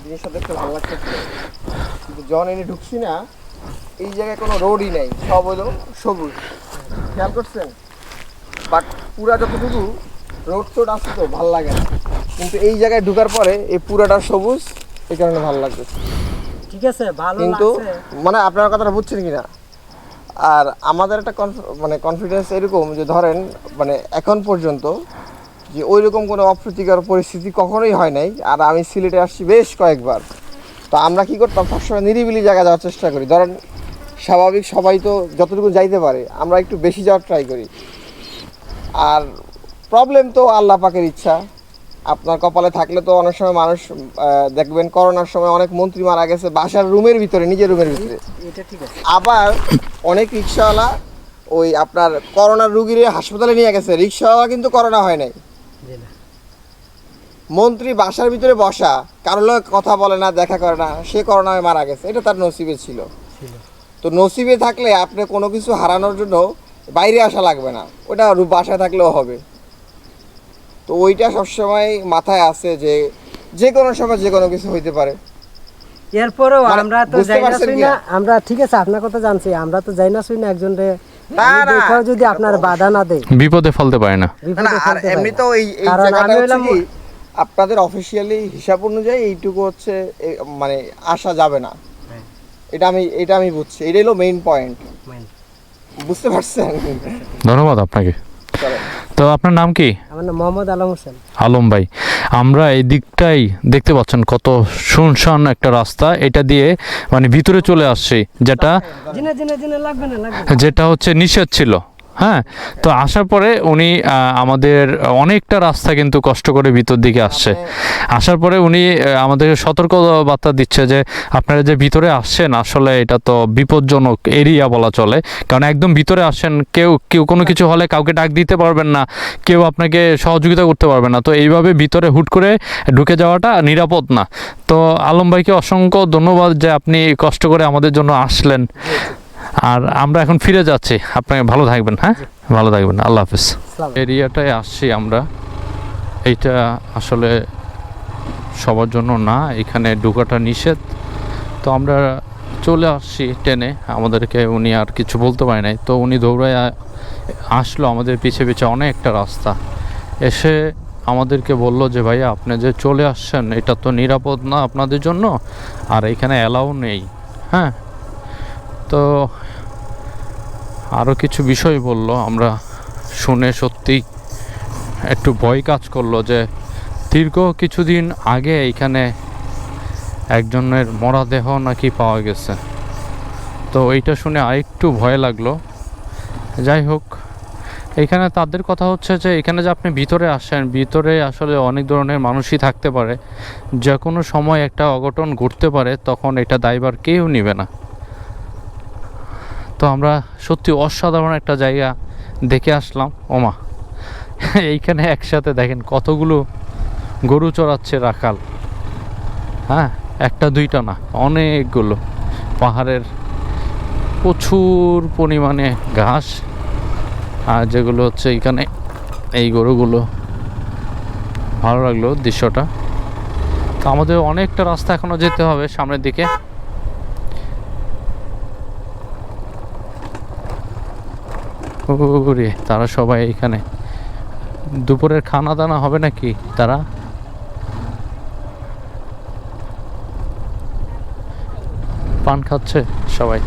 জিনিসটা দেখতে ভালো লাগতেছিল, কিন্তু যখন এনে ঢুকছি না, এই জায়গায় কোনো রোডই নেই, সব হলো সবুজ, খেয়াল করছেন? বাট পুরা যতটুকু রোড টোড আছে তো ভাল লাগে না, কিন্তু এই জায়গায় ঢুকার পরে এই পুরাটা সবুজ, এই কারণে ভালো লাগতেছে। ঠিক আছে, ভালো কিন্তু লাগছে। মানে আপনার কথাটা বুঝছেন কিনা, আর আমাদের একটা মানে কনফিডেন্স এরকম যে ধরেন মানে এখন পর্যন্ত যে ওই রকম কোনো অপ্রীতিকর পরিস্থিতি কখনোই হয় নাই। আর আমি সিলেটে আসছি বেশ কয়েকবার, তো আমরা কি করতাম, সবসময় নিরিবিলি জায়গা যাওয়ার চেষ্টা করি। ধরেন স্বাভাবিক সবাই তো যতটুকু যাইতে পারে, আমরা একটু বেশি যাওয়ার ট্রাই করি। আর প্রবলেম তো আল্লাহ পাকের ইচ্ছা, আপনার কপালে থাকলে তো অনেক সময় মানুষ দেখবেন করোনার সময় অনেক মন্ত্রী মারা গেছে বাসার রুমের ভিতরে, নিজের রুমের ভিতরে। এটা ঠিক আছে। আবার অনেক রিক্সাওয়ালা ওই আপনার করোনার রুগীরে হাসপাতালে নিয়ে গেছে, রিক্সাওয়ালা কিন্তু করোনা হয় নাই। জি না। মন্ত্রী বাসার ভিতরে বসা, কারোর লগে কথা বলে না, দেখা করে না, সে করোনায় মারা গেছে, এটা তার নসিবে ছিল। তো নসিবে থাকলে আপনি কোনো কিছু হারানোর জন্য বাইরে আসা লাগবে না, ওটা বাসায় থাকলেও হবে। তো ওইটা সবসময় মাথায় আছে যে যে কোনো সময় যে কোনো কিছু হইতে পারে। এরপরেও মানে আমরা তো বুঝতে যাই না পারছেন শুই কি? না, আমরা ঠিক আছে আপনার কথা জানছি, আমরা তো যাই না শুই না একজন রে না, না, দেখাও যদি আপনার বাধা না দেয়, বিপদে ফেলতে পারে না। না, বিপদে না, আর ফেলতে পারে এমনি না। তো এই কারণ জায়গাটা আমি হচ্ছে হইলাম কি, আপনাদের অফিসিয়ালি হিসাব অনুযায়ী এইটুকু হচ্ছে মানে আসা যাবে না। হ্যাঁ। এটা আমি বুঝছি, এটাই হলো মেইন পয়েন্ট। মেন। বুঝতে পারছেন? ধন্যবাদ আপনাকে। চলেন। তো আপনার নাম কি? আমার নাম মোহাম্মদ আলম হোসেন। আলম ভাই, আমরা এই দিকটাই দেখতে পাচ্ছেন কত শুনশান একটা রাস্তা, এটা দিয়ে মানে ভিতরে চলে আসছে, যেটা জিনে জিনে জিনে লাগবে না, লাগবে না। যেটা হচ্ছে নিষেধ ছিল। হ্যাঁ, তো আসার পরে উনি আমাদের অনেকটা রাস্তা কিন্তু কষ্ট করে ভিতর দিকে আসছে। আসার পরে উনি আমাদের সতর্ক বার্তা দিচ্ছে যে আপনারা যে ভিতরে আসছেন আসলে এটা তো বিপজ্জনক এরিয়া বলা চলে, কারণ একদম ভিতরে আসেন, কেউ কোনো কিছু হলে কাউকে ডাক দিতে পারবেন না, কেউ আপনাকে সহযোগিতা করতে পারবে না, তো এইভাবে ভিতরে হুট করে ঢুকে যাওয়াটা নিরাপদ না। তো আলম ভাইকে অসংখ্য ধন্যবাদ যে আপনি কষ্ট করে আমাদের জন্য আসলেন। আর আমরা এখন ফিরে যাচ্ছি, আপনাকে ভালো থাকবেন। হ্যাঁ, ভালো থাকবেন, আল্লাহ হাফিজ। এরিয়াটায় আসছি আমরা, এইটা আসলে সবার জন্য না, এখানে ঢোকাটা নিষেধ। তো আমরা চলে আসছি ট্রেনে, আমাদেরকে উনি আর কিছু বলতে পারে নাই, তো উনি দৌড়ায় আসলো আমাদের পিছে পিছে অনেকটা রাস্তা, এসে আমাদেরকে বলল যে ভাইয়া আপনি যে চলে আসছেন এটা তো নিরাপদ না আপনাদের জন্য, আর এখানে অ্যালাউ নেই। হ্যাঁ, তো আরও কিছু বিষয় বলল, আমরা শুনে সত্যি একটু ভয় কাজ করলো যে দীর্ঘ কিছুদিন আগে এইখানে একজনের মরদেহ নাকি পাওয়া গেছে। তো এইটা শুনে আরেকটু ভয় লাগলো। যাই হোক, এখানে তাদের কথা হচ্ছে যে এখানে যে আপনি ভিতরে আসেন, ভিতরে আসলে অনেক ধরনের মানুষই থাকতে পারে, যে কোনো সময় একটা অঘটন ঘটতে পারে, তখন এটা দায়ভার কেউ নেবে না। তো আমরা সত্যি অসাধারণ একটা জায়গা দেখে আসলাম। ওমা, এইখানে একসাথে দেখেন কতগুলো গরু চড়াচ্ছে রাখাল। হ্যাঁ, একটা দুইটা না, অনেকগুলো। পাহাড়ের প্রচুর পরিমাণে ঘাস, আর যেগুলো হচ্ছে এখানে এই গরুগুলো। ভালো লাগলো দৃশ্যটা। তো আমাদের অনেকটা রাস্তা এখনো যেতে হবে সামনের দিকে। ওরে, তারা সবাই এখানে দুপুরের খানা দানা হবে নাকি, তারা পান খাচ্ছে সবাই।